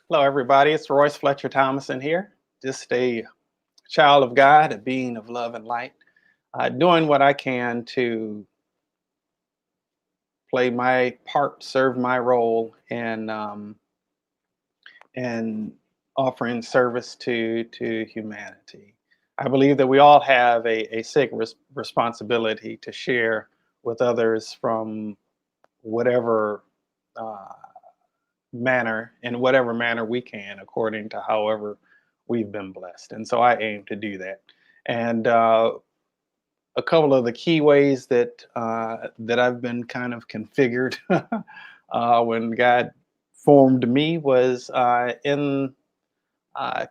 Hello, everybody. It's Royce Fletcher Thomason here. Just a child of God, a being of love and light, doing what I can to play my part, serve my role, and offering service to humanity. I believe that we all have a sacred responsibility to share with others from whatever uh, manner, in whatever manner we can, according to however we've been blessed. And so I aim to do that. And a couple of the key ways that I've been kind of configured when God formed me was in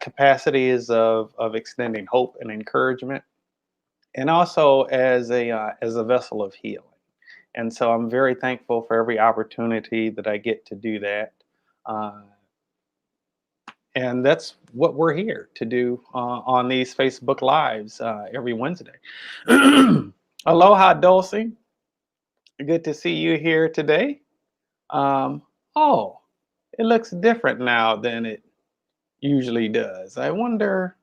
capacities of extending hope and encouragement, and also as a vessel of healing. And so I'm very thankful for every opportunity that I get to do that. Uh, and that's what we're here to do on these Facebook Lives every Wednesday. Aloha, Dulcie. Good to see you here today. Um, oh, it looks different now than it usually does. I wonder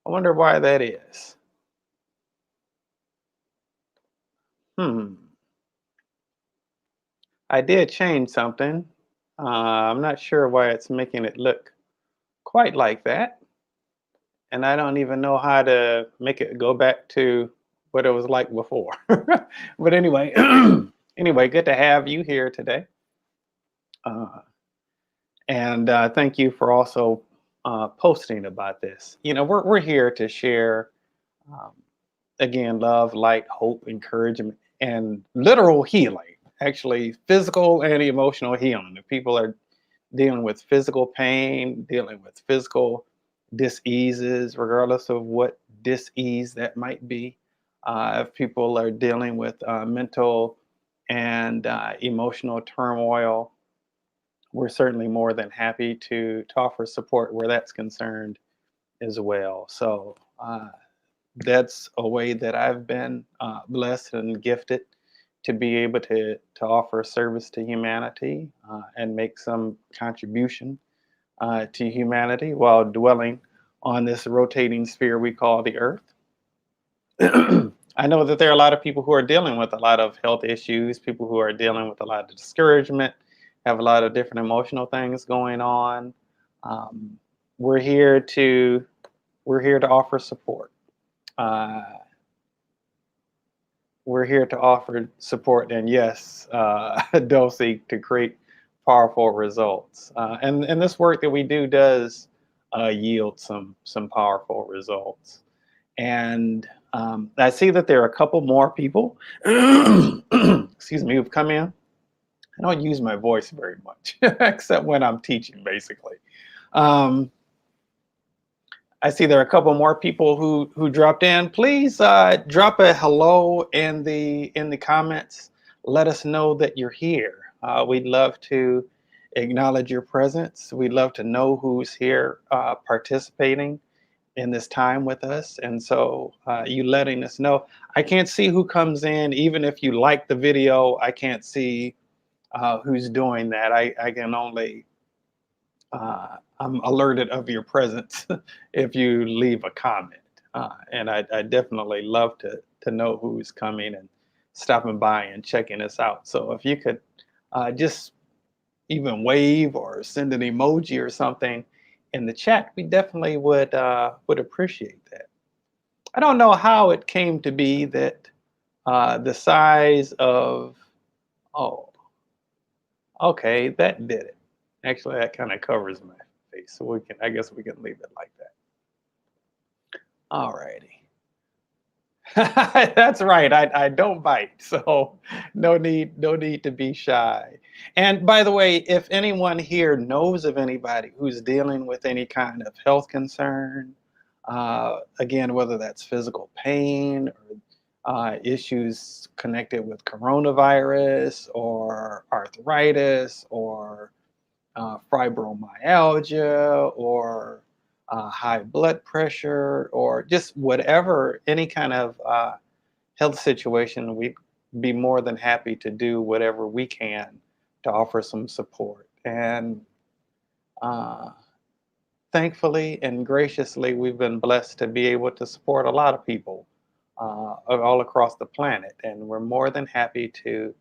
why that is. Hmm. I did change something. I'm not sure why it's making it look quite like that. And I don't even know how to make it go back to what it was like before. But anyway, anyway, good to have you here today. Uh, and thank you for also posting about this. We're here to share, um, again, love, light, hope, encouragement, and literal healing. Actually, physical and emotional healing. If people are dealing with physical pain, dealing with physical diseases, regardless of what disease that might be. If people are dealing with mental and emotional turmoil, we're certainly more than happy to offer support where that's concerned as well. So that's a way that I've been blessed and gifted to be able to offer service to humanity and make some contribution to humanity while dwelling on this rotating sphere we call the earth. I know that there are a lot of people who are dealing with a lot of health issues, people who are dealing with a lot of discouragement, have a lot of different emotional things going on. Um, we're here to we're here to offer support. Uh, we're here to offer support, and yes, Dulcie, to create powerful results. And this work that we do does yield some powerful results. And I see that there are a couple more people, excuse me, who've come in. I don't use my voice very much, except when I'm teaching, basically. Um, I see there are a couple more people who dropped in. Please drop a hello in the comments. Let us know that you're here. We'd love to acknowledge your presence. We'd love to know who's here participating in this time with us. And so you letting us know. I can't see who comes in, even if you like the video. I can't see who's doing that. I can only I'm alerted of your presence if you leave a comment. And I definitely love to know who's coming and stopping by and checking us out. So if you could just even wave or send an emoji or something in the chat, we definitely would appreciate that. I don't know how it came to be that the size of, oh, okay, that did it. Actually, that kind of covers my face, so I guess we can leave it like that. All righty. That's right. I don't bite, so no need to be shy. And by the way, if anyone here knows of anybody who's dealing with any kind of health concern, again, whether that's physical pain or issues connected with coronavirus or arthritis or fibromyalgia or high blood pressure or just whatever, any kind of health situation, we'd be more than happy to do whatever we can to offer some support. And Uh, Thankfully and graciously, we've been blessed to be able to support a lot of people all across the planet, and we're more than happy to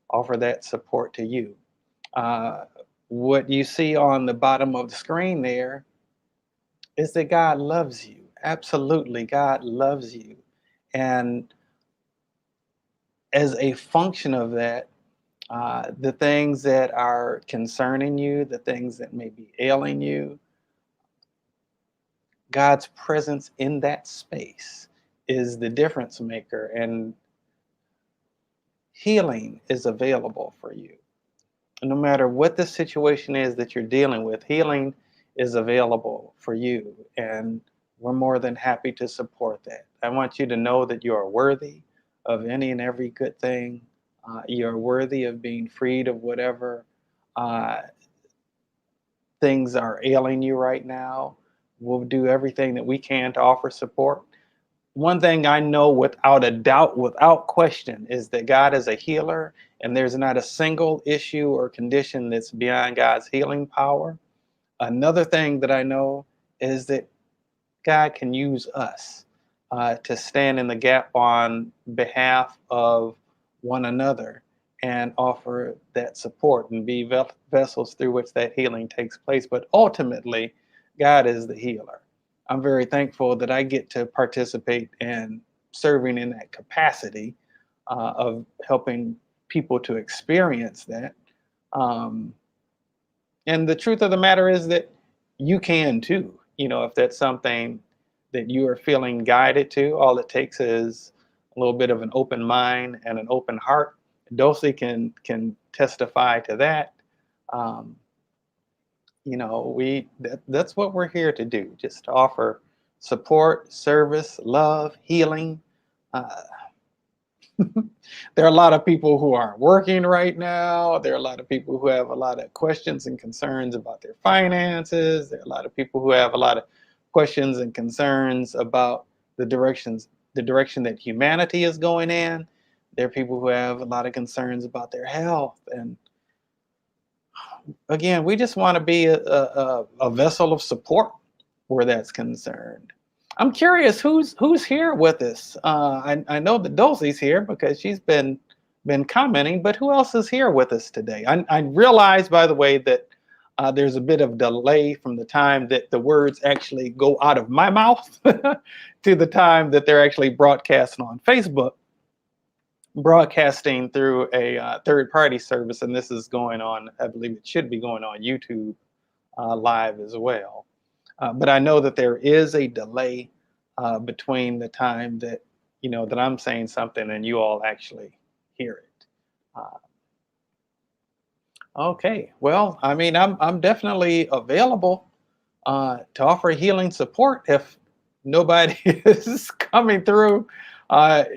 offer that support to you. Uh, what you see on the bottom of the screen there is that God loves you. Absolutely, God loves you. And as a function of that, the things that are concerning you, the things that may be ailing you, God's presence in that space is the difference maker, and healing is available for you. No matter what the situation is that you're dealing with, healing is available for you, and we're more than happy to support that. I want you to know that you are worthy of any and every good thing. You're worthy of being freed of whatever uh, things are ailing you right now. We'll do everything that we can to offer support. One thing I know without a doubt, without question, is that God is a healer, and there's not a single issue or condition that's beyond God's healing power. Another thing that I know is that God can use us to stand in the gap on behalf of one another and offer that support and be vessels through which that healing takes place. But ultimately, God is the healer. I'm very thankful that I get to participate in serving in that capacity of helping people to experience that. Um, and the truth of the matter is that you can too. If that's something that you are feeling guided to, all it takes is a little bit of an open mind and an open heart. Dulcie can testify to that. Um, that's what we're here to do, just to offer support, service, love, healing. Uh, there are a lot of people who aren't working right now. There are a lot of people who have a lot of questions and concerns about their finances. There are a lot of people who have a lot of questions and concerns about the direction that humanity is going in. There are people who have a lot of concerns about their health. And again, we just want to be a vessel of support where that's concerned. I'm curious who's here with us. I know that Dulcie's here because she's been commenting, but who else is here with us today? I realize, by the way, that there's a bit of delay from the time that the words actually go out of my mouth to the time that they're actually broadcasting on Facebook, broadcasting through a third-party service, and this is going on. I believe it should be going on YouTube live as well. But I know that there is a delay between the time that that I'm saying something and you all actually hear it. Okay, well, I mean, I'm definitely available to offer healing support if nobody is coming through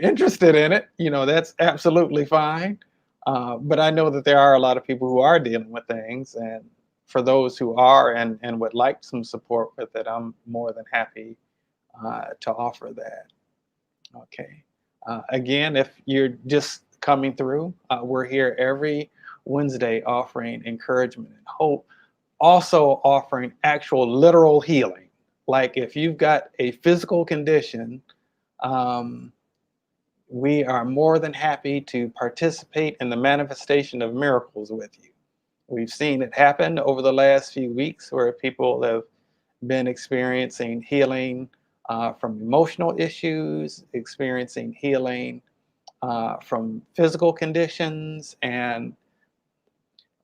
interested in it. That's absolutely fine. But I know that there are a lot of people who are dealing with things, and for those who are and would like some support with it, I'm more than happy to offer that. Okay. Again, if you're just coming through, we're here every Wednesday offering encouragement and hope, also offering actual literal healing. Like if you've got a physical condition, um, we are more than happy to participate in the manifestation of miracles with you. We've seen it happen over the last few weeks where people have been experiencing healing from emotional issues, experiencing healing from physical conditions, and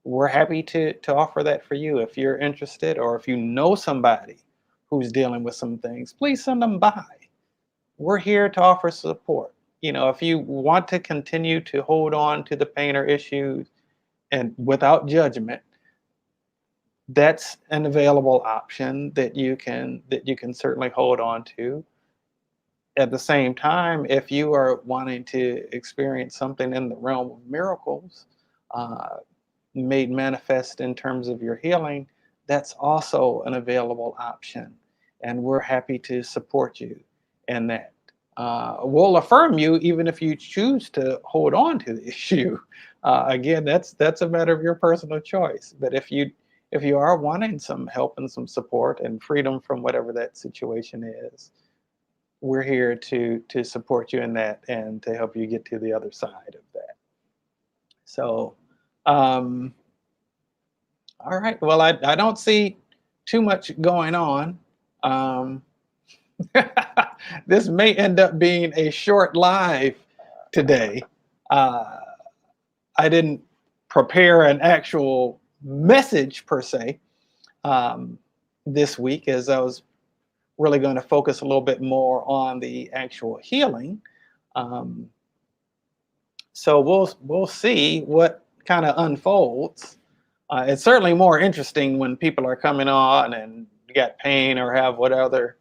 we're happy to offer that for you. If you're interested, or if you know somebody who's dealing with some things, please send them by. We're here to offer support. If you want to continue to hold on to the pain or issues and without judgment, that's an available option that you can certainly hold on to. At the same time, if you are wanting to experience something in the realm of miracles uh, made manifest in terms of your healing, that's also an available option, and we're happy to support you in that. We'll affirm you even if you choose to hold on to the issue. Again, that's a matter of your personal choice. But if you are wanting some help and some support and freedom from whatever that situation is, we're here to support you in that and to help you get to the other side of that. So, um, all right. Well, I don't see too much going on. Um, this may end up being a short live today. Uh, I didn't prepare an actual message per se um, this week, as I was really going to focus a little bit more on the actual healing. Um, so we'll see what kind of unfolds. It's certainly more interesting when people are coming on and got pain or have what other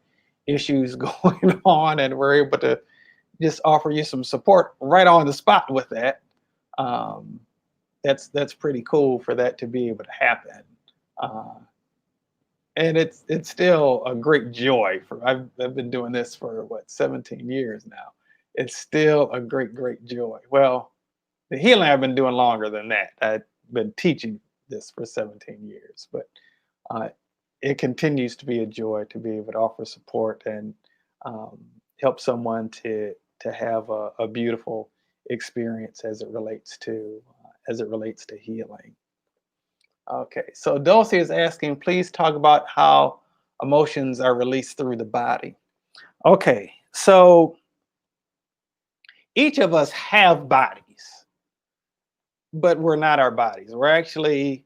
issues going on, and we're able to just offer you some support right on the spot with that. Um, that's pretty cool for that to be able to happen. Uh, and it's still a great joy for I've been doing this for what 17 years now. It's still a great joy. Well, the healing I've been doing longer than that. I've been teaching this for 17 years, but uh, it continues to be a joy to be able to offer support and um, help someone to have a beautiful experience as it relates to healing. Okay, so Dulcie is asking, please talk about how emotions are released through the body. Okay, so each of us have bodies, but we're not our bodies. We're actually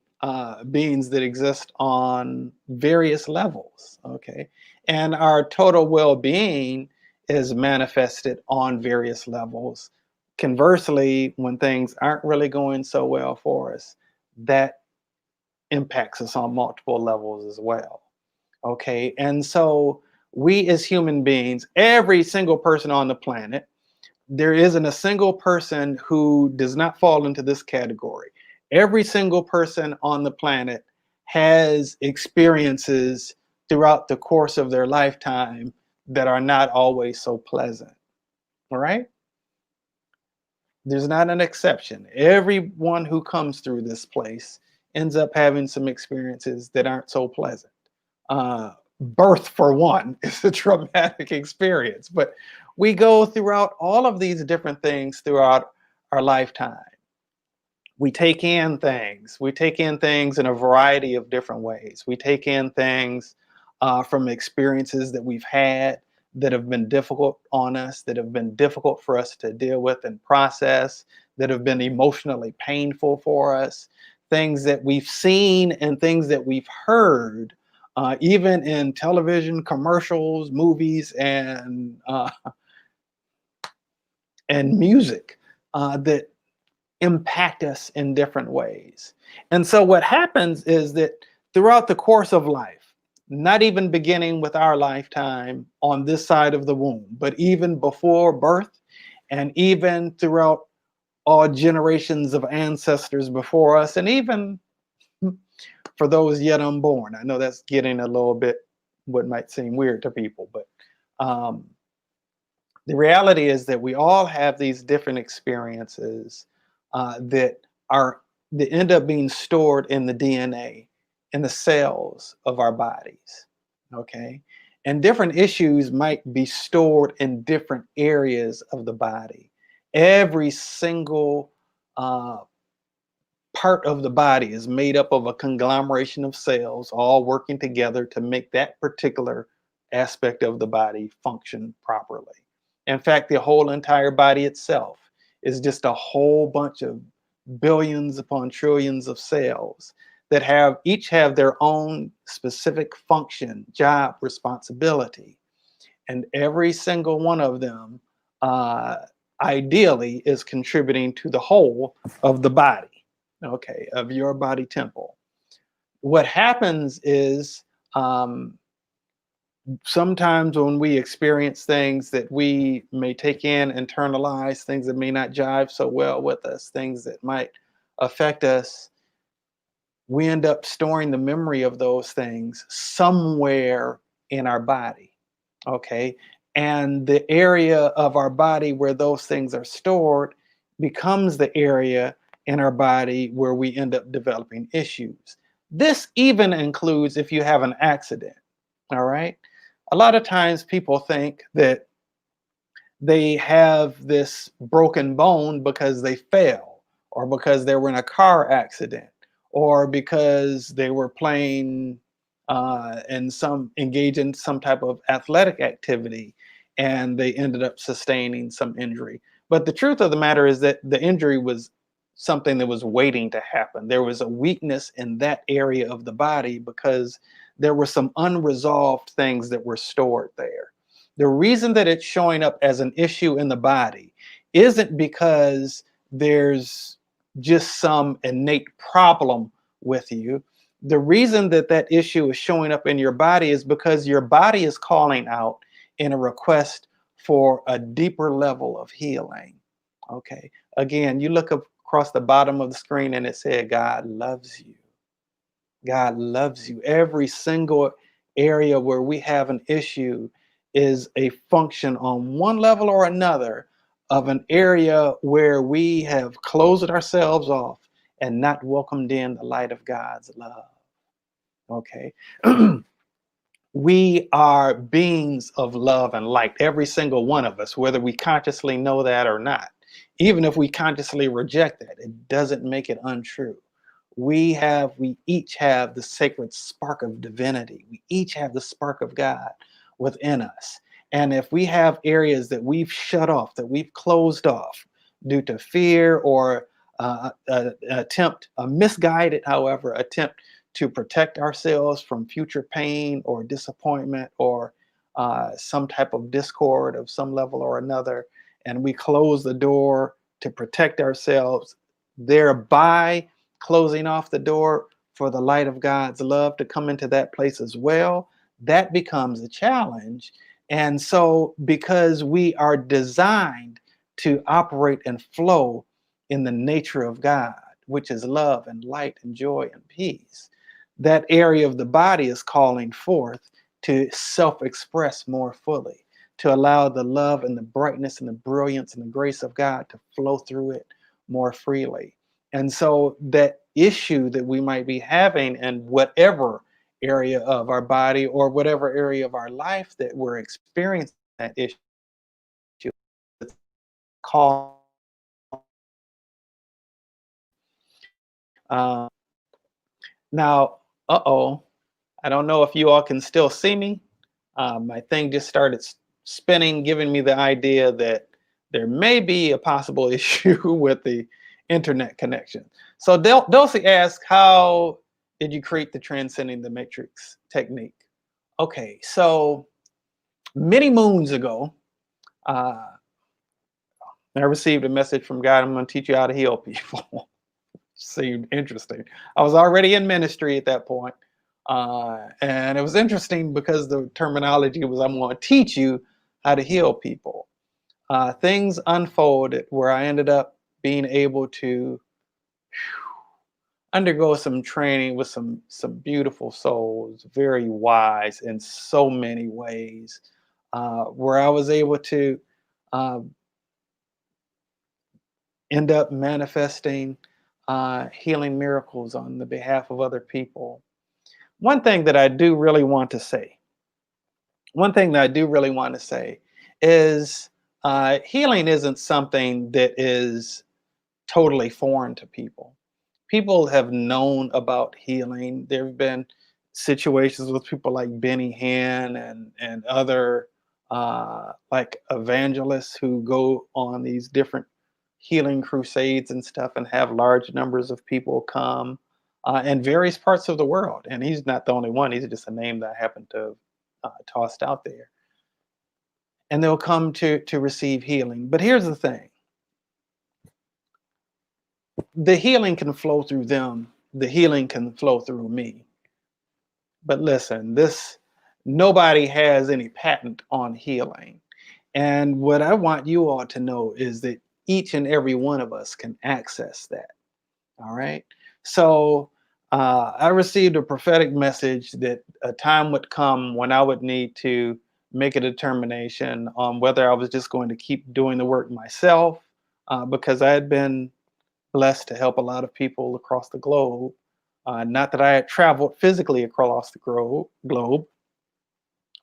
beings that exist on various levels. Okay, and our total well-being is manifested on various levels. Conversely, when things aren't really going so well for us, that impacts us on multiple levels as well. Okay, and so we as human beings, every single person on the planet, there isn't a single person who does not fall into this category. Every single person on the planet has experiences throughout the course of their lifetime that are not always so pleasant. All right? There's not an exception. Everyone who comes through this place ends up having some experiences that aren't so pleasant. Birth, for one, is a traumatic experience, but we go throughout all of these different things throughout our lifetime. We take in things. We take in things in a variety of different ways. We take in things from experiences that we've had that have been difficult on us, that have been difficult for us to deal with and process, that have been emotionally painful for us, things that we've seen and things that we've heard, even in television, commercials, movies, and music that impact us in different ways. And so what happens is that throughout the course of life, not even beginning with our lifetime on this side of the womb, but even before birth and even throughout all generations of ancestors before us, and even for those yet unborn. I know that's getting a little bit what might seem weird to people, but um, the reality is that we all have these different experiences that are that end up being stored in the DNA, in the cells of our bodies. Okay, and different issues might be stored in different areas of the body. Every single uh, part of the body is made up of a conglomeration of cells, all working together to make that particular aspect of the body function properly. In fact, the whole entire body itself is just a whole bunch of billions upon trillions of cells that have each have their own specific function, job, responsibility. And every single one of them ideally is contributing to the whole of the body, okay, of your body temple. What happens is um, sometimes when we experience things that we may take in, internalize, things that may not jive so well with us, things that might affect us, we end up storing the memory of those things somewhere in our body. Okay. And the area of our body where those things are stored becomes the area in our body where we end up developing issues. This even includes if you have an accident. All right. A lot of times people think that they have this broken bone because they fell, or because they were in a car accident, or because they were playing and some engage in some type of athletic activity and they ended up sustaining some injury. But the truth of the matter is that the injury was something that was waiting to happen. There was a weakness in that area of the body because there were some unresolved things that were stored there. The reason that it's showing up as an issue in the body isn't because there's just some innate problem with you. The reason that that issue is showing up in your body is because your body is calling out in a request for a deeper level of healing. Okay. Again, you look across the bottom of the screen and it said, God loves you. God loves you. Every single area where we have an issue is a function on one level or another of an area where we have closed ourselves off and not welcomed in the light of God's love. Okay. We are beings of love and light, every single one of us, whether we consciously know that or not. Even if we consciously reject that, it doesn't make it untrue. We each have the sacred spark of divinity. We each have the spark of God within us. And if we have areas that we've shut off, that we've closed off due to fear or a misguided, however, attempt to protect ourselves from future pain or disappointment or some type of discord of some level or another, and we close the door to protect ourselves, thereby closing off the door for the light of God's love to come into that place as well, that becomes a challenge. And so, because we are designed to operate and flow in the nature of God, which is love and light and joy and peace, that area of the body is calling forth to self express more fully, to allow the love and the brightness and the brilliance and the grace of God to flow through it more freely. And so, that issue that we might be having in whatever area of our body or whatever area of our life that we're experiencing that issue, it's called. Uh, Now, uh-oh, I don't know if you all can still see me. My thing just started spinning, giving me the idea that there may be a possible issue with the internet connection. So Dulcie asked, how did you create the Transcending the Matrix technique? Okay, so many moons ago, uh, I received a message from God, I'm going to teach you how to heal people. Seemed interesting. I was already in ministry at that point. And it was interesting because the terminology was, I'm going to teach you how to heal people. Things unfolded where I ended up being able to undergo some training with some beautiful souls, very wise in so many ways, where I was able to uh, end up manifesting healing miracles on the behalf of other people. One thing that I do really want to say, one thing that I do really want to say is healing isn't something that is totally foreign to people. People have known about healing. There have been situations with people like Benny Hinn and other like evangelists who go on these different healing crusades and stuff and have large numbers of people come in various parts of the world. And he's not the only one. He's just a name that I happen to tossed out there. And they'll come to receive healing. But here's the thing: the healing can flow through them. The healing can flow through me. But listen, this nobody has any patent on healing. And what I want you all to know is that each and every one of us can access that. All right. So I received a prophetic message that a time would come when I would need to make a determination on whether I was just going to keep doing the work myself, because I had been blessed to help a lot of people across the globe, Not that I had traveled physically across the globe,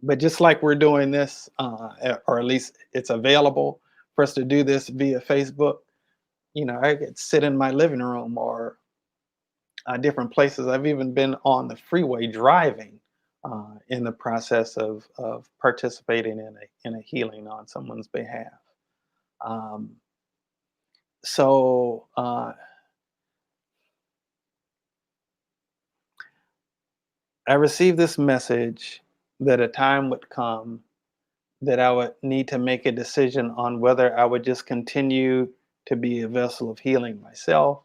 but just like we're doing this, or at least it's available for us to do this via Facebook, I could sit in my living room or different places. I've even been on the freeway driving in the process of participating in a healing on someone's behalf. Um, so I received this message that a time would come that I would need to make a decision on whether I would just continue to be a vessel of healing myself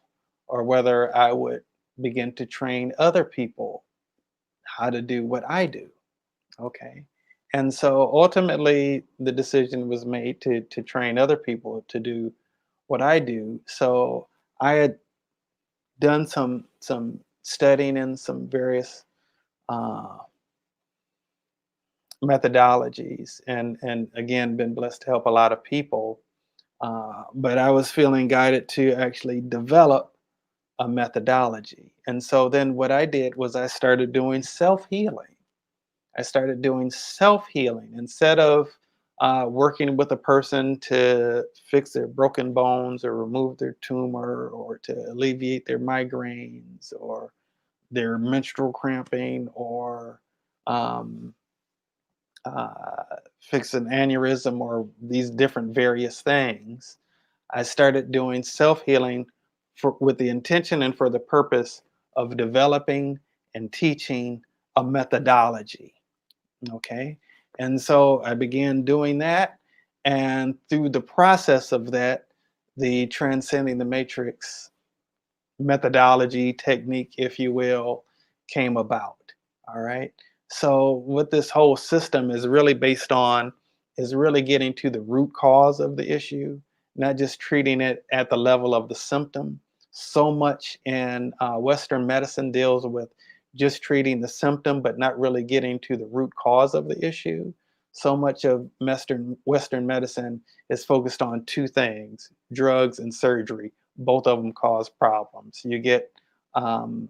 or whether I would begin to train other people how to do what I do. Okay. And so ultimately the decision was made to train other people to do what I do. So I had done some studying in some various uh, methodologies and again been blessed to help a lot of people. But I was feeling guided to actually develop a methodology. And so then what I did was I started doing self-healing. I started doing self-healing instead of working with a person to fix their broken bones or remove their tumor or to alleviate their migraines or their menstrual cramping or um, fix an aneurysm or these different various things. I started doing self healing with the intention and for the purpose of developing and teaching a methodology. Okay. And so I began doing that. And through the process of that, the Transcending the Matrix methodology, technique, if you will, came about. All right. So, what this whole system is really based on is really getting to the root cause of the issue, not just treating it at the level of the symptom. So much in Western medicine deals with just treating the symptom, but not really getting to the root cause of the issue. So much of Western medicine is focused on two things: drugs and surgery. Both of them cause problems. Um,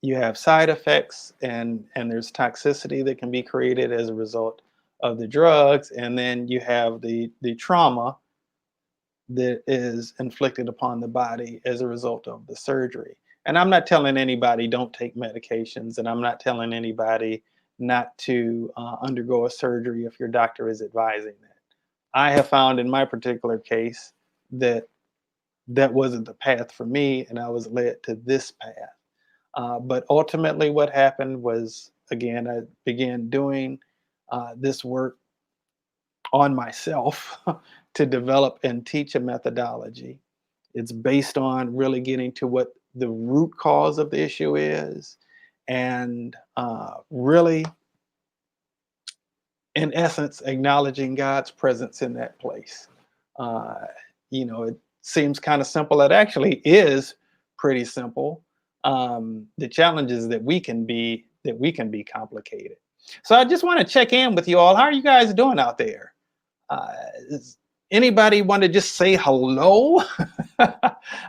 you have side effects and there's toxicity that can be created as a result of the drugs, and then you have the trauma that is inflicted upon the body as a result of the surgery. And I'm not telling anybody don't take medications, and I'm not telling anybody not to undergo a surgery if your doctor is advising that. I have found in my particular case that that wasn't the path for me, and I was led to this path. But ultimately, what happened was, again, I began doing this work on myself to develop and teach a methodology. It's based on really getting to what the root cause of the issue is, and really, in essence, acknowledging God's presence in that place. Uh, it seems kind of simple. It actually is pretty simple. The challenge is that we can be complicated. So I just want to check in with you all. How are you guys doing out there? Uh, is anybody want to just say hello?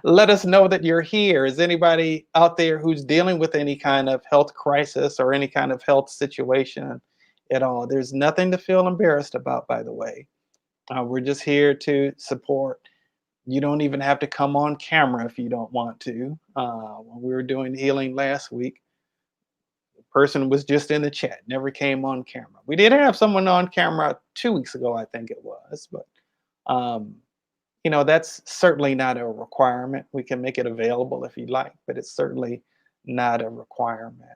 Let us know that you're here. Is anybody out there who's dealing with any kind of health crisis or any kind of health situation at all? There's nothing to feel embarrassed about, by the way. We're just here to support. You don't even have to come on camera if you don't want to. When we were doing healing last week, the person was just in the chat, never came on camera. We did have someone on camera 2 weeks ago, I think it was, but um, that's certainly not a requirement. We can make it available if you'd like, but it's certainly not a requirement.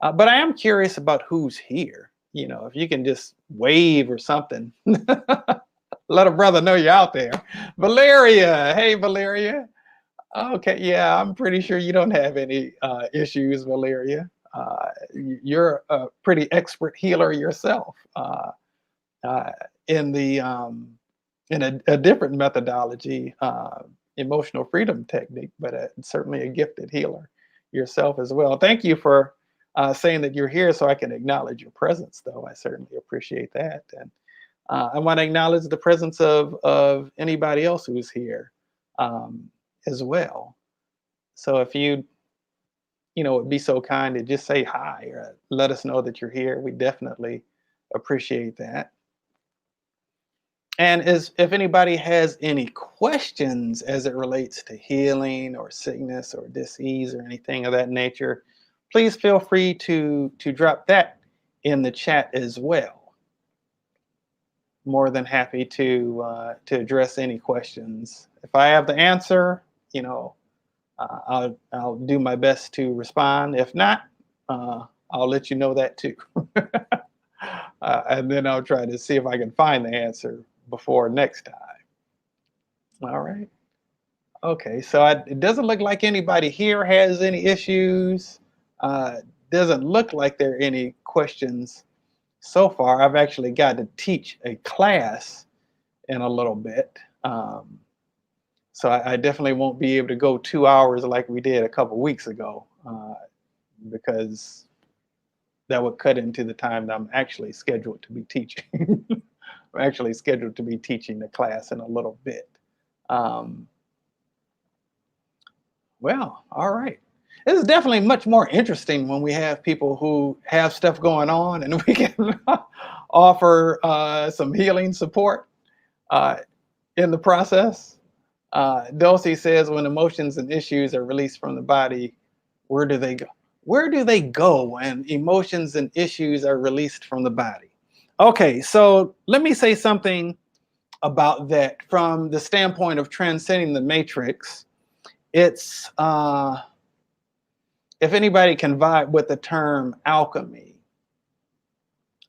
But I am curious about who's here. If you can just wave or something, let a brother know you're out there. Valeria, hey Valeria. Okay, yeah, I'm pretty sure you don't have any issues, Valeria. You're a pretty expert healer yourself uh, in the in a different methodology, emotional freedom technique, but certainly a gifted healer yourself as well. Thank you for saying that you're here, so I can acknowledge your presence. Though I certainly appreciate that, and I want to acknowledge the presence of anybody else who's here um, as well. So if you would be so kind to just say hi or let us know that you're here. We definitely appreciate that. And if anybody has any questions as it relates to healing or sickness or disease or anything of that nature, please feel free to drop that in the chat as well. More than happy to address any questions. If I have the answer, I'll do my best to respond. If not, I'll let you know that too. And then I'll try to see if I can find the answer before next time. All right. Okay, so it doesn't look like anybody here has any issues. Doesn't look like there are any questions so far. I've actually got to teach a class in a little bit. So I definitely won't be able to go 2 hours like we did a couple weeks ago, because that would cut into the time that I'm actually scheduled to be teaching. I'm actually scheduled to be teaching the class in a little bit. Well, all right. This is definitely much more interesting when we have people who have stuff going on and we can offer some healing support in the process. Dulcie says, when emotions and issues are released from the body, where do they go? Where do they go when emotions and issues are released from the body? Okay, so let me say something about that from the standpoint of transcending the matrix. It's, if anybody can vibe with the term alchemy,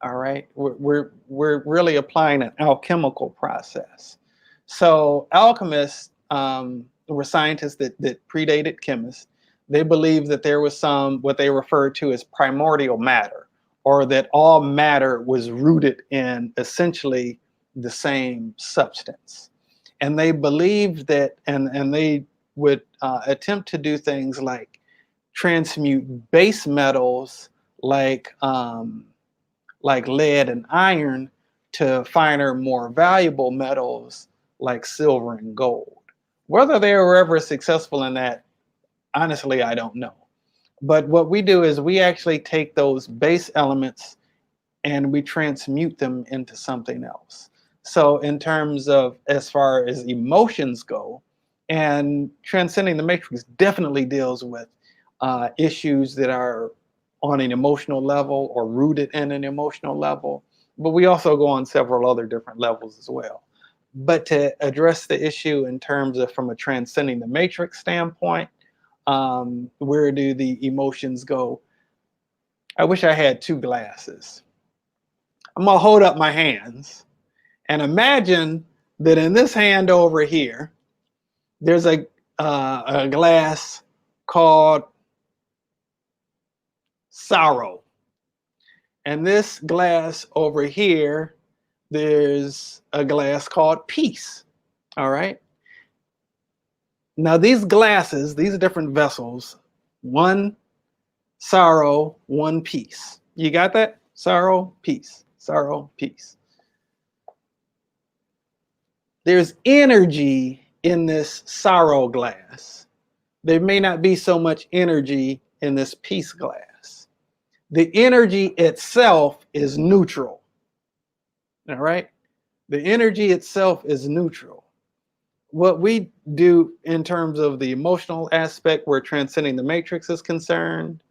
all right, we're really applying an alchemical process. So alchemists were scientists that predated chemists. They believed that there was what they referred to as primordial matter, or that all matter was rooted in essentially the same substance. And they believed that, and they would attempt to do things like transmute base metals like lead and iron to finer, more valuable metals like silver and gold. Whether they were ever successful in that, honestly, I don't know. But what we do is we actually take those base elements and we transmute them into something else. So in terms of as far as emotions go, and Transcending the Matrix definitely deals with issues that are on an emotional level or rooted in an emotional level, but we also go on several other different levels as well. But to address the issue in terms of from a Transcending the Matrix standpoint, where do the emotions go? I wish I had two glasses. I'm gonna hold up my hands and imagine that in this hand over here, there's a glass called sorrow. And this glass over here, there's a glass called peace. All right. Now these glasses, these are different vessels, one sorrow, one peace. You got that? Sorrow, peace, sorrow, peace. There's energy in this sorrow glass. There may not be so much energy in this peace glass. The energy itself is neutral. All right? The energy itself is neutral. What we do in terms of the emotional aspect where Transcending the Matrix is concerned,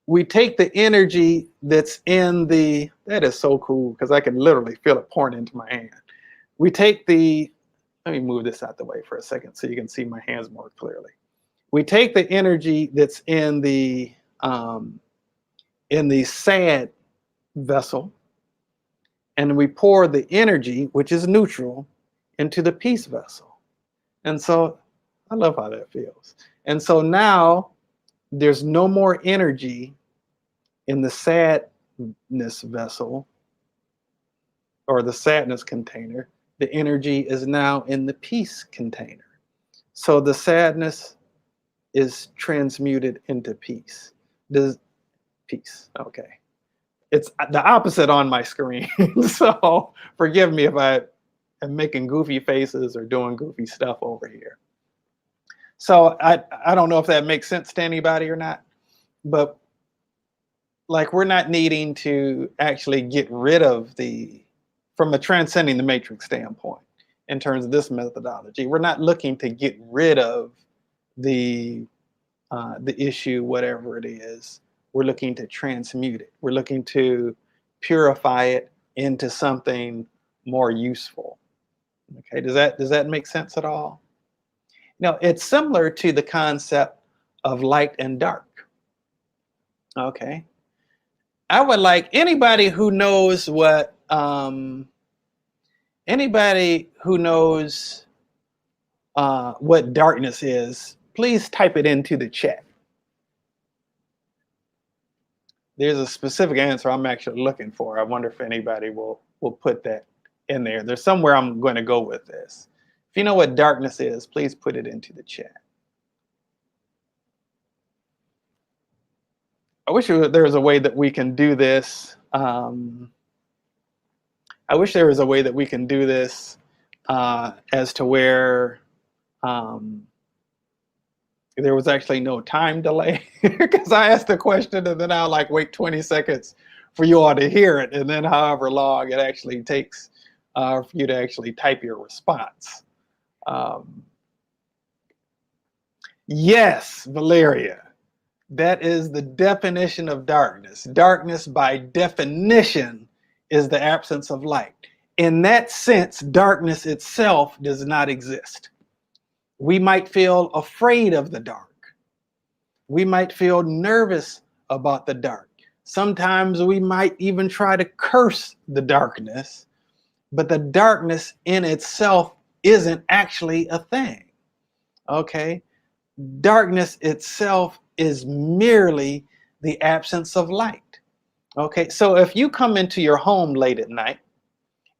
we take the energy that's in that is so cool because I can literally feel it pouring into my hand. We take let me move this out the way for a second so you can see my hands more clearly. We take the energy that's in the sad vessel, and we pour the energy, which is neutral, into the peace vessel. And so I love how that feels. And so now there's no more energy in the sadness vessel or the sadness container. The energy is now in the peace container. So the sadness is transmuted into peace. Peace, okay. It's the opposite on my screen. So forgive me if I am making goofy faces or doing goofy stuff over here. So I don't know if that makes sense to anybody or not, but like we're not needing to actually get rid of from a transcending the matrix standpoint in terms of this methodology. We're not looking to get rid of the issue, whatever it is. We're looking to transmute it. We're looking to purify it into something more useful. Okay, does that make sense at all? Now, it's similar to the concept of light and dark. Okay, I would like anybody who knows what darkness is, please type it into the chat. There's a specific answer I'm actually looking for. I wonder if anybody will put that in there. There's somewhere I'm going to go with this. If you know what darkness is, please put it into the chat. I wish there was a way that we can do this. I wish there was a way that we can do this as to where there was actually no time delay, because I asked the question and then I'll like wait 20 seconds for you all to hear it, and then however long it actually takes for you to actually type your response. Yes, Valeria, that is the definition of darkness. Darkness, by definition, is the absence of light. In that sense, darkness itself does not exist. We might feel afraid of the dark. We might feel nervous about the dark. Sometimes we might even try to curse the darkness, but the darkness in itself isn't actually a thing. Okay? Darkness itself is merely the absence of light. Okay, so if you come into your home late at night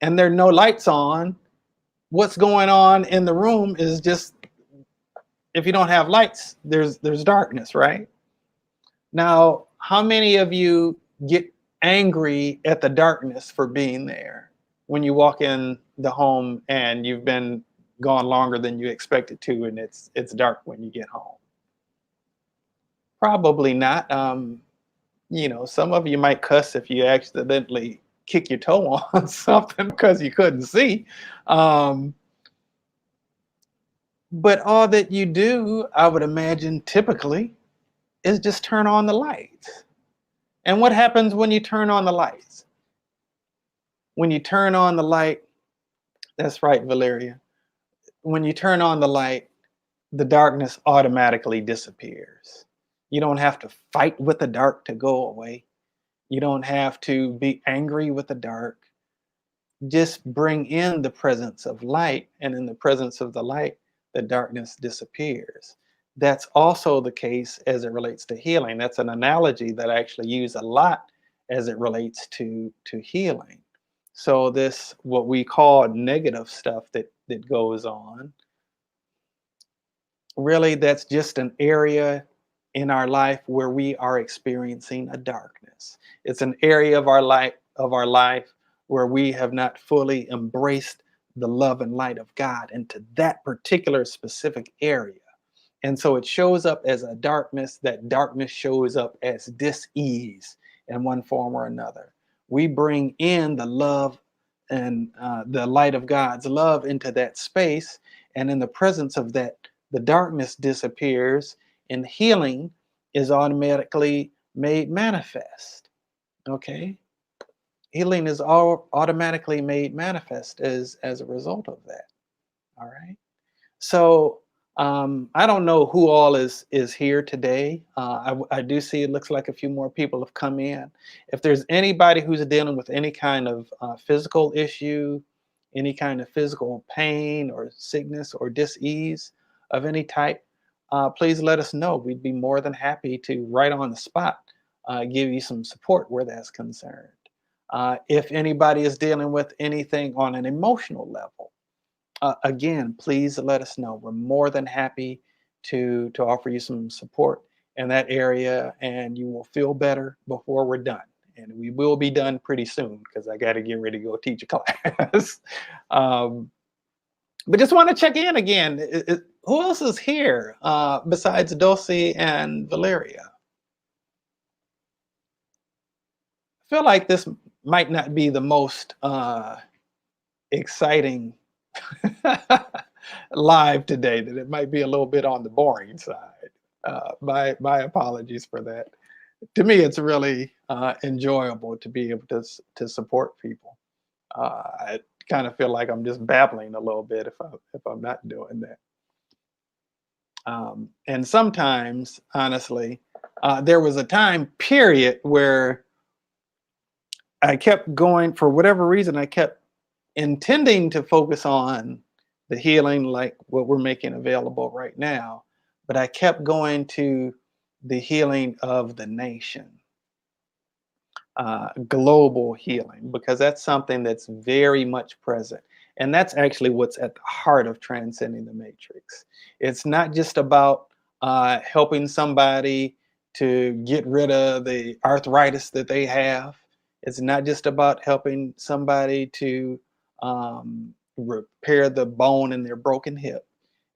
and there are no lights on, what's going on in the room is just, if you don't have lights, there's darkness, right? Now, how many of you get angry at the darkness for being there when you walk in the home and you've been gone longer than you expected to, and it's dark when you get home? Probably not. Some of you might cuss if you accidentally kick your toe on something because you couldn't see. But all that you do, I would imagine, typically, is just turn on the lights. And what happens when you turn on the lights? When you turn on the light, that's right, Valeria. When you turn on the light, the darkness automatically disappears. You don't have to fight with the dark to go away. You don't have to be angry with the dark. Just bring in the presence of light, and in the presence of the light, the darkness disappears. That's also the case as it relates to healing. That's an analogy that I actually use a lot as it relates to healing. So this, what we call negative stuff that goes on, really that's just an area in our life where we are experiencing a darkness. It's an area of our life where we have not fully embraced the love and light of God into that particular specific area. And so it shows up as a darkness. That darkness shows up as dis-ease in one form or another. We bring in the love and the light of God's love into that space. And in the presence of that, the darkness disappears and healing is automatically made manifest. Okay? Healing is all automatically made manifest as a result of that. All right. So I don't know who all is here today. I do see it looks like a few more people have come in. If there's anybody who's dealing with any kind of physical issue, any kind of physical pain or sickness or dis-ease of any type, please let us know. We'd be more than happy to, right on the spot, give you some support where that's concerned. If anybody is dealing with anything on an emotional level, again, please let us know. We're more than happy to offer you some support in that area, and you will feel better before we're done. And we will be done pretty soon because I got to get ready to go teach a class. But just want to check in again. Who else is here besides Dulcie and Valeria? I feel like this might not be the most exciting live today, that it might be a little bit on the boring side. My apologies for that. To me, it's really enjoyable to be able to support people. I kind of feel like I'm just babbling a little bit if I'm not doing that. And sometimes, honestly, there was a time period where I kept going for whatever reason. I kept intending to focus on the healing, like what we're making available right now, but I kept going to the healing of the nation, global healing, because that's something that's very much present. And that's actually what's at the heart of transcending the matrix. It's not just about helping somebody to get rid of the arthritis that they have. It's not just about helping somebody to repair the bone in their broken hip.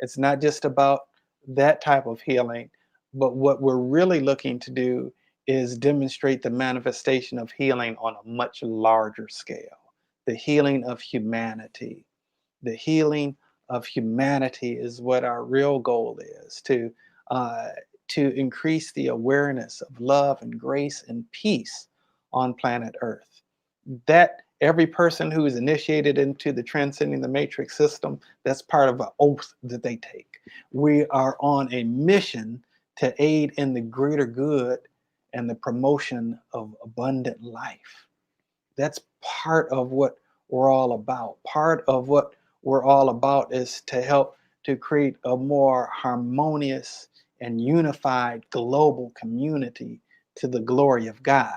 It's not just about that type of healing. But what we're really looking to do is demonstrate the manifestation of healing on a much larger scale, the healing of humanity. The healing of humanity is what our real goal is, uh, to increase the awareness of love and grace and peace on planet Earth. That every person who is initiated into the Transcending the Matrix system, that's part of an oath that they take. We are on a mission to aid in the greater good and the promotion of abundant life. That's part of what we're all about. Part of what we're all about is to help to create a more harmonious and unified global community to the glory of God.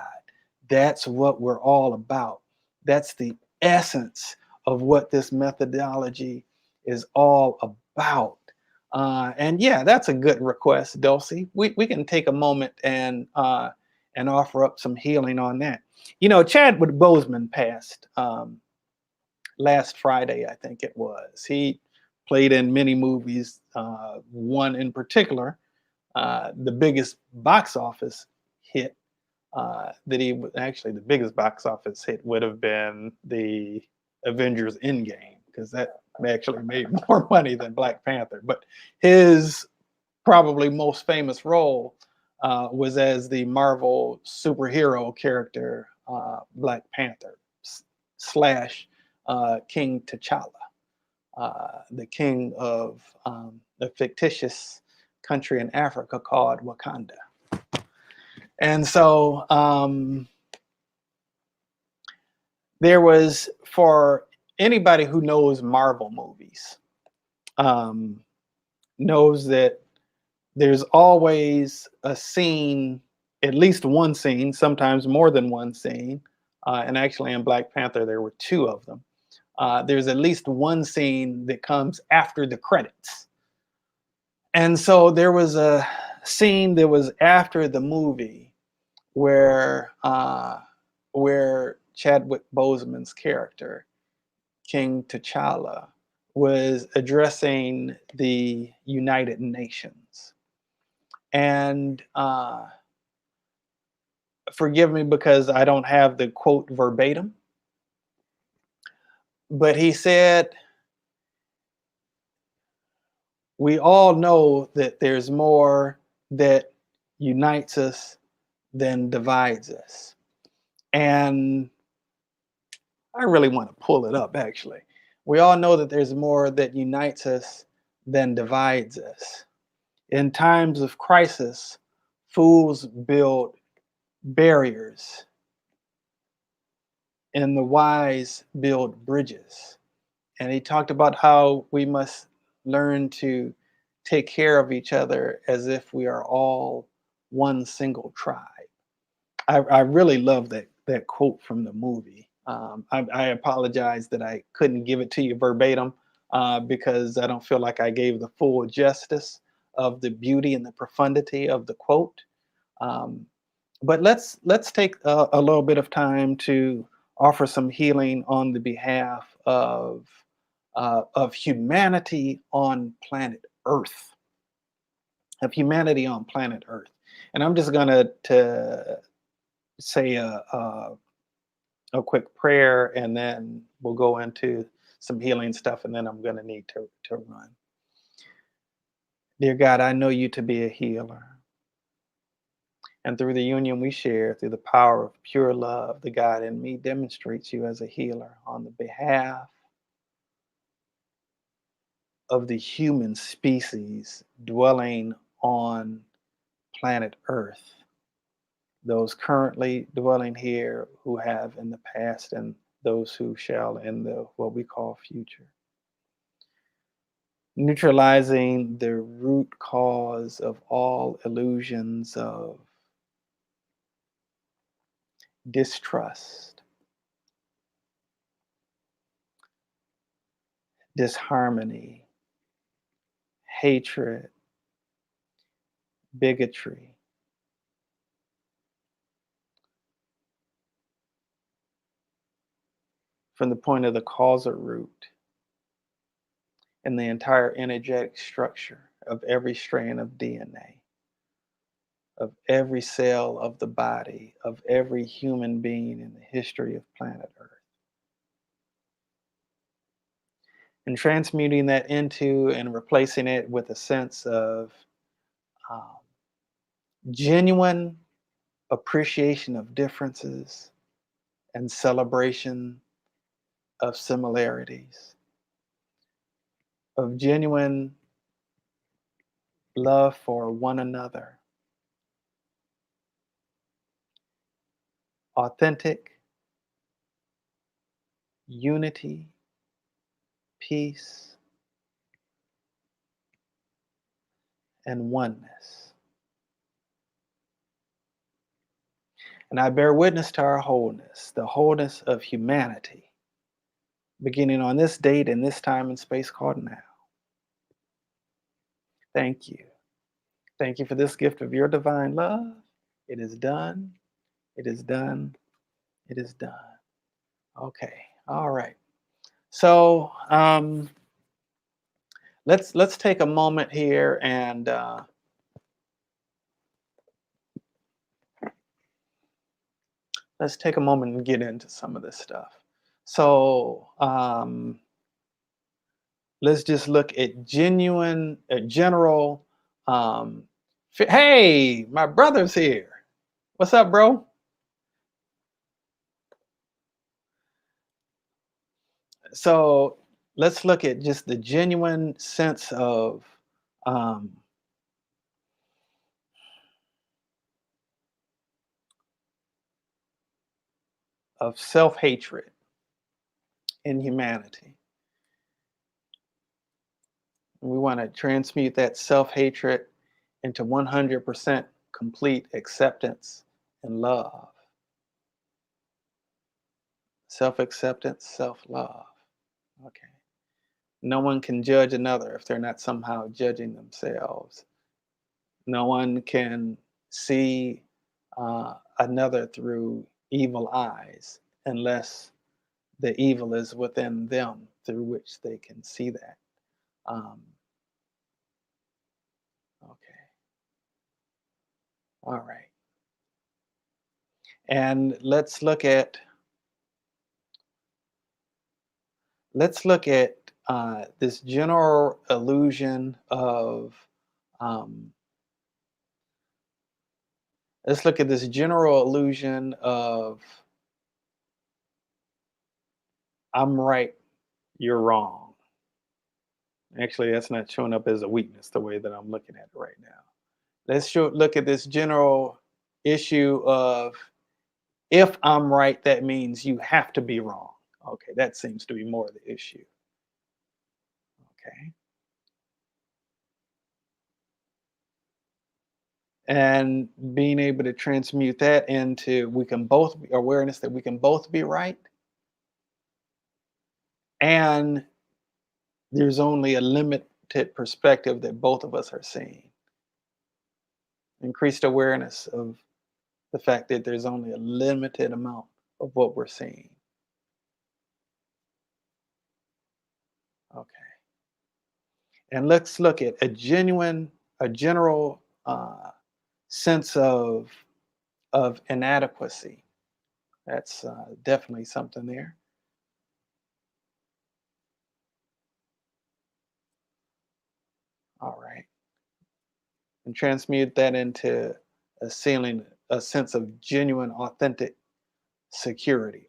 That's what we're all about. That's the essence of what this methodology is all about. And yeah, that's a good request, Dulcie. We can take a moment and offer up some healing on that. You know, Chadwick Boseman passed last Friday, I think it was. He played in many movies. One in particular, the biggest box office hit that he actually the biggest box office hit would have been the Avengers Endgame, because that actually made more money than Black Panther. But his probably most famous role was as the Marvel superhero character Black Panther slash King T'Challa, the king of a fictitious country in Africa called Wakanda. And so there was, for anybody who knows Marvel movies, um, knows that there's always a scene, at least one scene, sometimes more than one scene. And actually, in Black Panther, there were two of them. There's at least one scene that comes after the credits. And so there was a scene that was after the movie where Chadwick Boseman's character, King T'Challa, was addressing the United Nations. And forgive me because I don't have the quote verbatim, but he said, "We all know that there's more that unites us than divides us." And I really want to pull it up, actually. We all know that there's more that unites us than divides us. In times of crisis, fools build barriers, and the wise build bridges. And he talked about how we must learn to take care of each other as if we are all one single tribe. I really love that quote from the movie. I apologize that I couldn't give it to you verbatim because I don't feel like I gave the full justice of the beauty and the profundity of the quote. Um, but let's take a little bit of time to offer some healing on the behalf of humanity on planet Earth, of humanity on planet Earth. And I'm just going to say a quick prayer, and then we'll go into some healing stuff, and then I'm going to need to run. Dear God, I know you to be a healer. And through the union we share, through the power of pure love, the God in me demonstrates you as a healer on the behalf of the human species dwelling on planet Earth, those currently dwelling here who have in the past, and those who shall in the what we call future. Neutralizing the root cause of all illusions of distrust, disharmony, hatred, bigotry, from the point of the causal root and the entire energetic structure of every strand of DNA, of every cell of the body, of every human being in the history of planet Earth. And transmuting that into and replacing it with a sense of um, genuine appreciation of differences and celebration of similarities, of genuine love for one another, authentic unity, peace, and oneness. And I bear witness to our wholeness, the wholeness of humanity, beginning on this date and this time and space called now. Thank you. Thank you for this gift of your divine love. It is done. It is done. It is done. Okay. All right. So let's take a moment here and let's take a moment and get into some of this stuff. So let's just look at general. Hey, my brother's here. What's up, bro? So let's look at just the genuine sense um, of self-hatred in humanity. We want to transmute that self-hatred into 100% complete acceptance and love. Self-acceptance, self-love. Okay. No one can judge another if they're not somehow judging themselves. No one can see another through evil eyes unless the evil is within them through which they can see that. Okay. All right. And let's look at this general illusion of um, let's look at this general illusion of I'm right, you're wrong. Actually, that's not showing up as a weakness the way that I'm looking at it right now. Look at this general issue of if I'm right, that means you have to be wrong. Okay, that seems to be more of the issue. Okay. And being able to transmute that into we can both be awareness that we can both be right, and there's only a limited perspective that both of us are seeing. Increased awareness of the fact that there's only a limited amount of what we're seeing. Okay. And let's look at a general sense of inadequacy. That's definitely something there. All right, and transmute that into a sense of genuine, authentic security,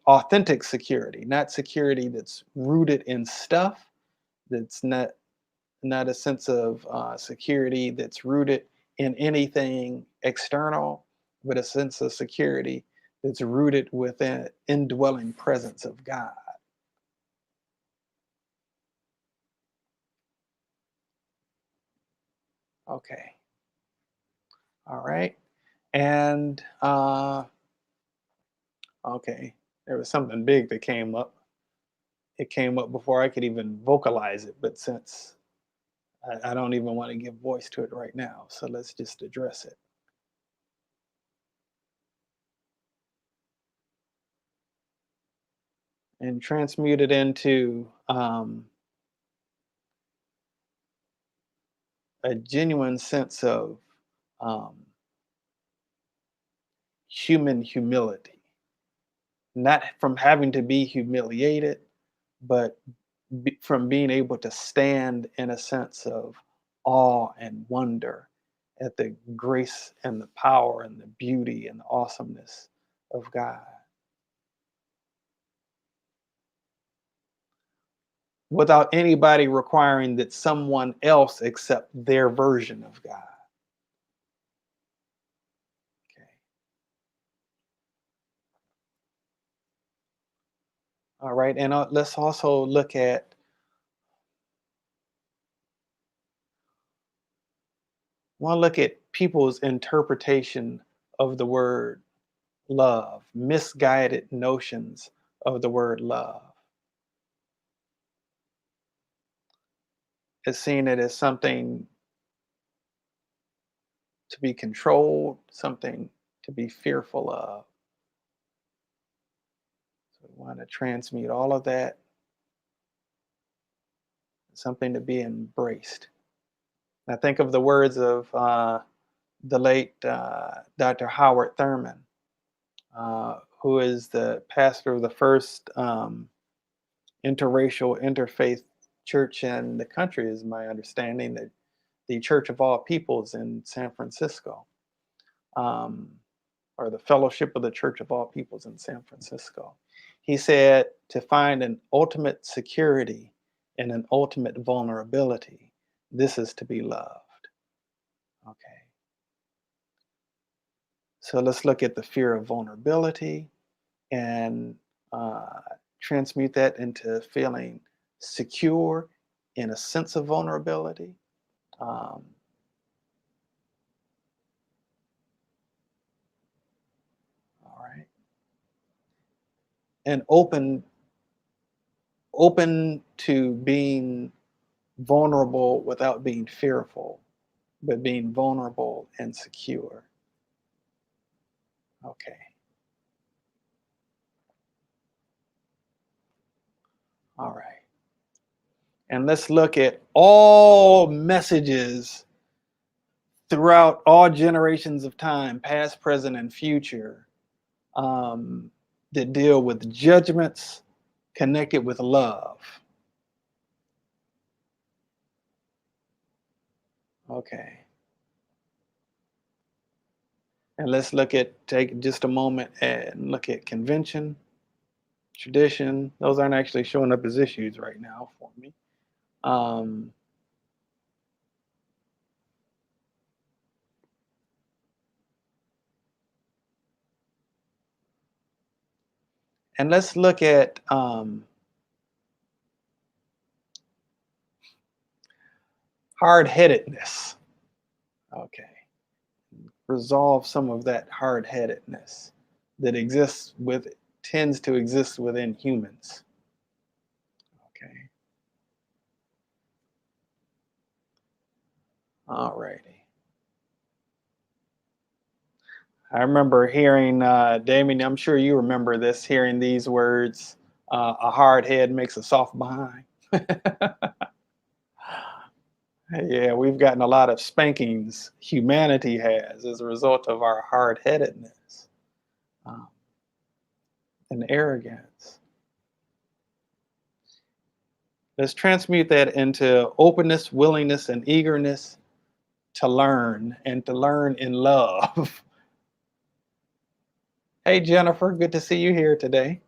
not security that's rooted in stuff. That's not a sense of security that's rooted in anything external, but a sense of security that's rooted within indwelling presence of God. Okay, all right, and okay, there was something big that came up. It came up before I could even vocalize it, but since I don't even want to give voice to it right now, so let's just address it and transmute it into a genuine sense of um, human humility, not from having to be humiliated, but from being able to stand in a sense of awe and wonder at the grace and the power and the beauty and the awesomeness of God without anybody requiring that someone else accept their version of God. Okay. All right. And let's also look at people's interpretation of the word love, misguided notions of the word love. It's seeing it as something to be controlled, something to be fearful of. So we want to transmute all of that, something to be embraced. I think of the words of the late Dr. Howard Thurman, who is the pastor of the first interracial, interfaith church in the country, is my understanding, that the Church of All Peoples in San Francisco, um, or the Fellowship of the Church of All Peoples in San Francisco. He said to find an ultimate security and an ultimate vulnerability, this is to be loved. Okay. So let's look at the fear of vulnerability and uh, transmute that into feeling secure in a sense of vulnerability. Um, all right. And open to being vulnerable without being fearful, but being vulnerable and secure. Okay. All right. And let's look at all messages throughout all generations of time, past, present, and future, um, that deal with judgments connected with love. Okay. And let's take just a moment and look at convention, tradition. Those aren't actually showing up as issues right now for me. Um, and let's look at hard headedness. Okay. Resolve some of that hard headedness that tends to exist within humans. Okay. All righty. I remember hearing, Damien, I'm sure you remember this, hearing these words, a hard head makes a soft behind. Yeah, we've gotten a lot of spankings, humanity has, as a result of our hard-headedness, um, and arrogance. Let's transmute that into openness, willingness, and eagerness to learn, and to learn in love. Hey, Jennifer, good to see you here today.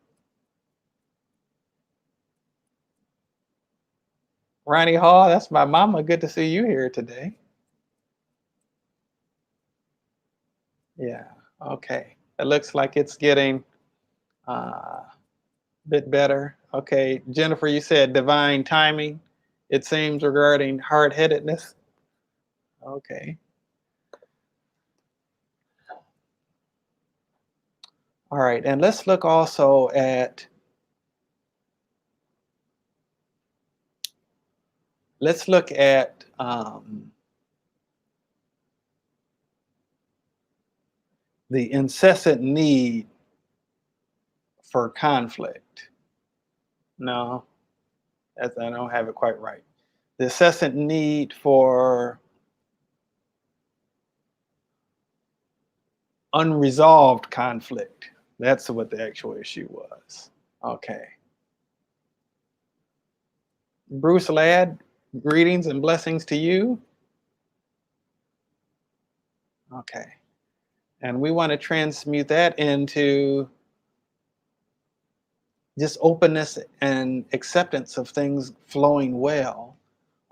Ronnie Hall, that's my mama. Good to see you here today. Yeah, okay. It looks like it's getting a bit better. Okay, Jennifer, you said divine timing, it seems, regarding hard headedness. Okay, all right. And let's look also at, let's look at the incessant need for conflict. No, I don't have it quite right. The incessant need for unresolved conflict. That's what the actual issue was. Okay. Bruce Ladd, greetings and blessings to you. Okay. And we want to transmute that into just openness and acceptance of things flowing well,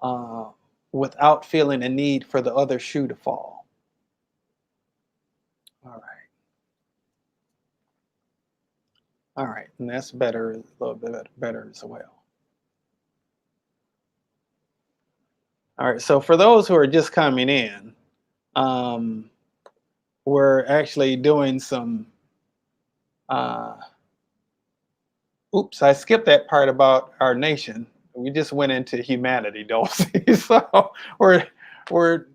uh, without feeling a need for the other shoe to fall. All right. All right. And that's better, a little bit better as well. All right. So for those who are just coming in, um, we're actually doing some, uh, oops, I skipped that part about our nation. We just went into humanity, don't we? So we're we're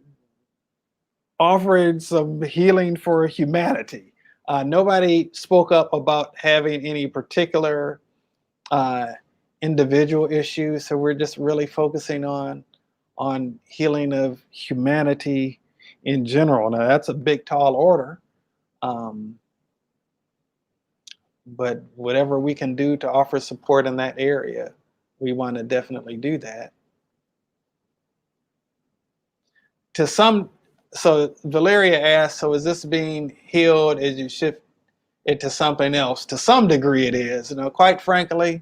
offering some healing for humanity. Nobody spoke up about having any particular uh, individual issues, so we're just really focusing on healing of humanity in general. Now that's a big, tall order, um, but whatever we can do to offer support in that area, we want to definitely do that. To some, so Valeria asked, so is this being healed as you shift it to something else? To some degree it is. You know, quite frankly,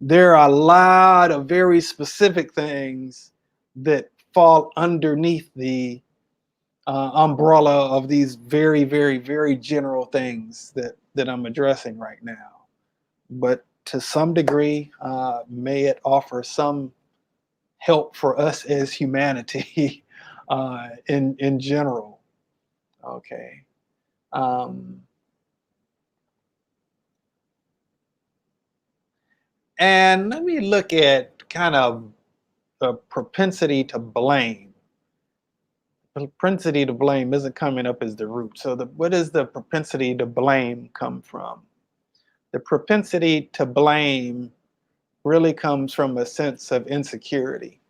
there are a lot of very specific things that fall underneath the umbrella of these very, very, very general things that I'm addressing right now. But to some degree, may it offer some help for us as humanity in general. Okay. Um, and let me look at kind of a propensity to blame. The propensity to blame isn't coming up as the root. So what does the propensity to blame come from? The propensity to blame really comes from a sense of insecurity.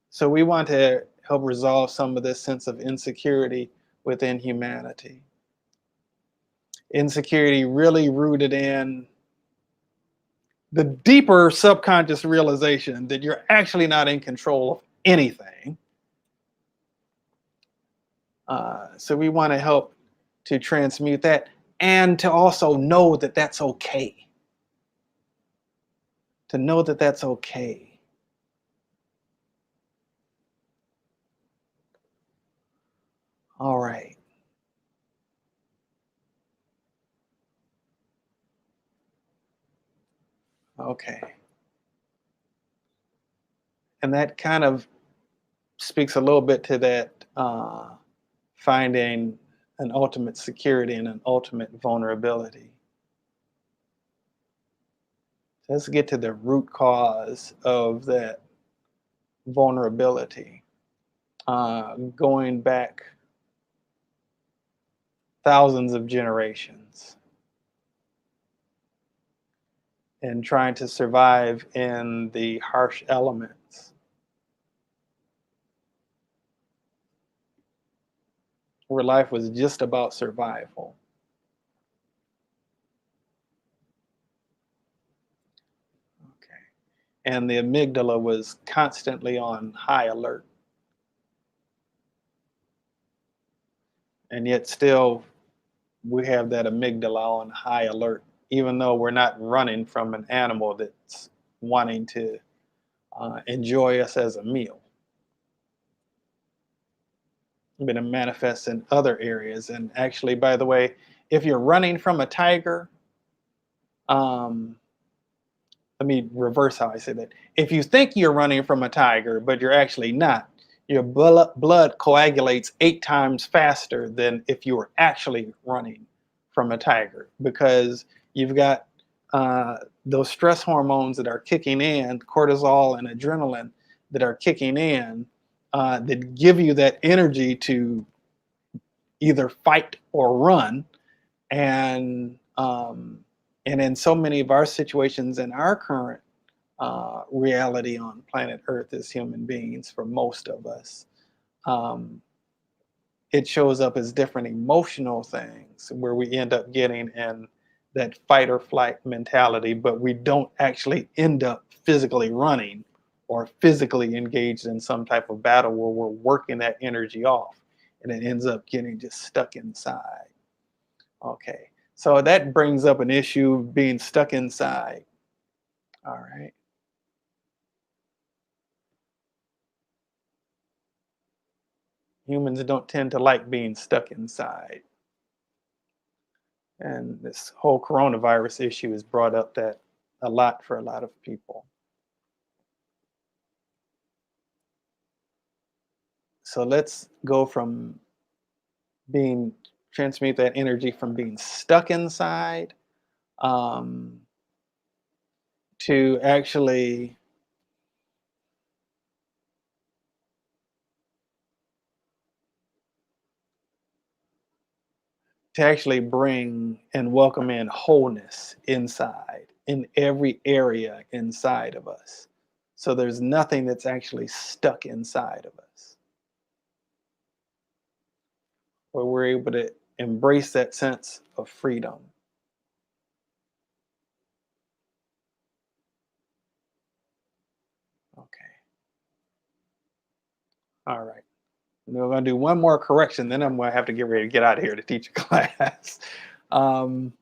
So we want to help resolve some of this sense of insecurity within humanity. Insecurity really rooted in the deeper subconscious realization that you're actually not in control of anything. So we want to help to transmute that, and to also know that that's okay. To know that that's okay. All right. Okay. And that kind of speaks a little bit to that, finding an ultimate security and an ultimate vulnerability. Let's get to the root cause of that vulnerability, going back thousands of generations and trying to survive in the harsh elements. where life was just about survival. Okay. And the amygdala was constantly on high alert. And yet still we have that amygdala on high alert, even though we're not running from an animal that's wanting to enjoy us as a meal. But it manifests in other areas. And actually, by the way, if you're running from a tiger, um, let me reverse how I say that. If you think you're running from a tiger, but you're actually not, your blood coagulates 8 times faster than if you were actually running from a tiger, because you've got uh, those stress hormones that are kicking in, cortisol and adrenaline that are kicking in, that give you that energy to either fight or run. And and in so many of our situations in our current reality on planet Earth as human beings, for most of us, um, it shows up as different emotional things where we end up getting in that fight or flight mentality, but we don't actually end up physically running or physically engaged in some type of battle where we're working that energy off, and it ends up getting just stuck inside. Okay, so that brings up an issue of being stuck inside. All right. Humans don't tend to like being stuck inside. And this whole coronavirus issue has brought up that a lot for a lot of people. So let's go from being transmute that energy from being stuck inside, um, to actually bring and welcome in wholeness inside, in every area inside of us. So there's nothing that's actually stuck inside of us, where we're able to embrace that sense of freedom. Okay. All right. We're going to do one more correction, then I'm going to have to get ready to get out of here to teach a class. Um,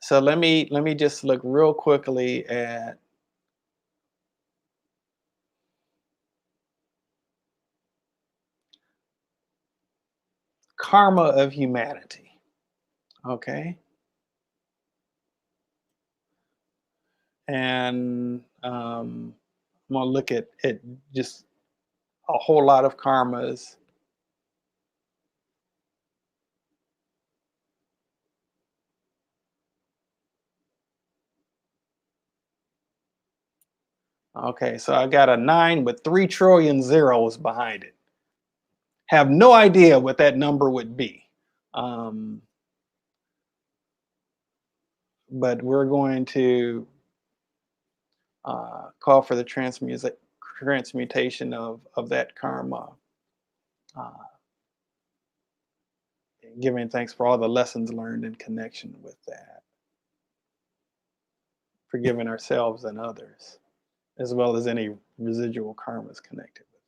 so let me just look real quickly at karma of humanity. Okay. And I'm going to look at just a whole lot of karmas. Okay, so I got a 9 with 3 trillion zeros behind it. Have no idea what that number would be. Um, but we're going to call for the transmutation of that karma, uh, giving thanks for all the lessons learned in connection with that, forgiving ourselves and others, as well as any residual karmas connected with it.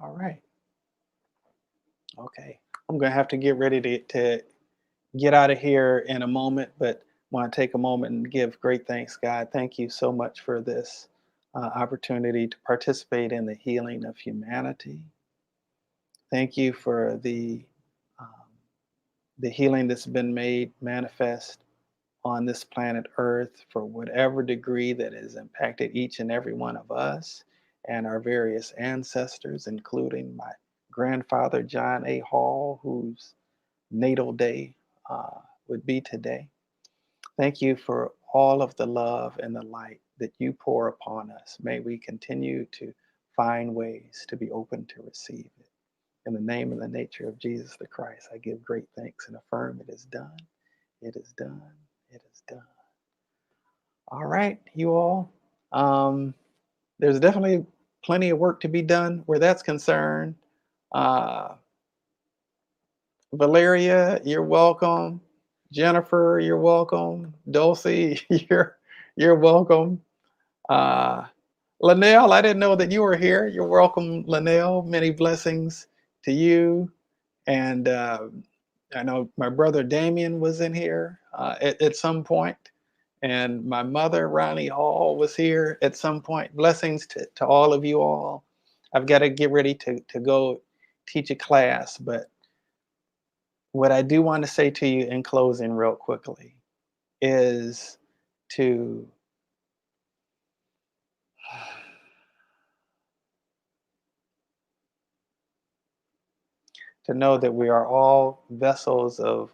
All right. Okay. I'm going to have to get ready to get out of here in a moment, but want to take a moment and give great thanks, God. Thank you so much for this opportunity to participate in the healing of humanity. Thank you for um, the healing that's been made manifest on this planet Earth for whatever degree that has impacted each and every one of us and our various ancestors, including my grandfather, John A. Hall, whose natal day uh, would be today. Thank you for all of the love and the light that you pour upon us. May we continue to find ways to be open to receive it. In the name and the nature of Jesus the Christ, I give great thanks and affirm it is done. It is done. It is done. All right, you all. Um, there's definitely plenty of work to be done where that's concerned. Uh, Valeria, you're welcome. Jennifer, you're welcome. Dulcie, you're welcome. Uh, Linnell, I didn't know that you were here. You're welcome, Linnell. Many blessings to you. And I know my brother Damien was in here at some point, and my mother, Ronnie Hall, was here at some point. Blessings to all of you all. I've got to get ready to go teach a class, but what I do want to say to you in closing, real quickly, is to to know that we are all vessels of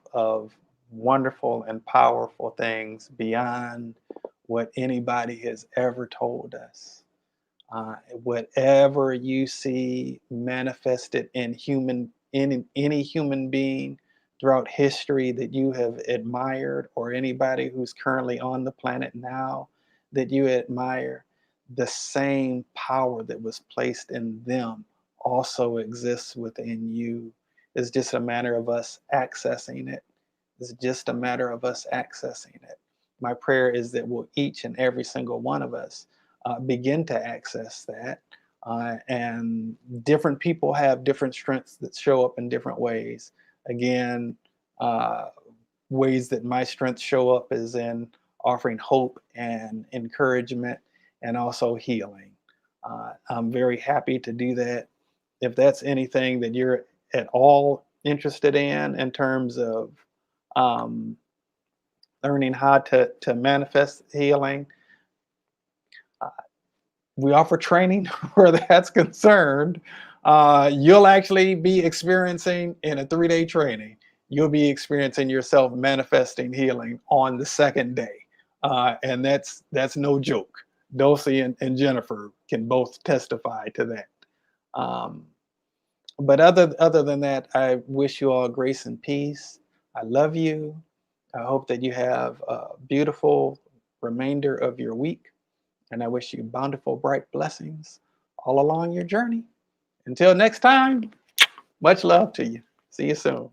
wonderful and powerful things beyond what anybody has ever told us. Whatever you see manifested in any human being throughout history that you have admired, or anybody who's currently on the planet now that you admire, the same power that was placed in them also exists within you. It's just a matter of us accessing it. It's just a matter of us accessing it. My prayer is that will each and every single one of us begin to access that. And different people have different strengths that show up in different ways. Again, uh, ways that my strengths show up is in offering hope and encouragement and also healing. I'm very happy to do that. If that's anything that you're at all interested in terms of um, learning how to manifest healing, uh, we offer training where that's concerned. You'll actually be experiencing in a 3-day training, you'll be experiencing yourself manifesting healing on the second day. And that's no joke. Dulcie and Jennifer can both testify to that. Um, but other than that, I wish you all grace and peace. I love you. I hope that you have a beautiful remainder of your week. And I wish you bountiful, bright blessings all along your journey. Until next time, much love to you. See you soon.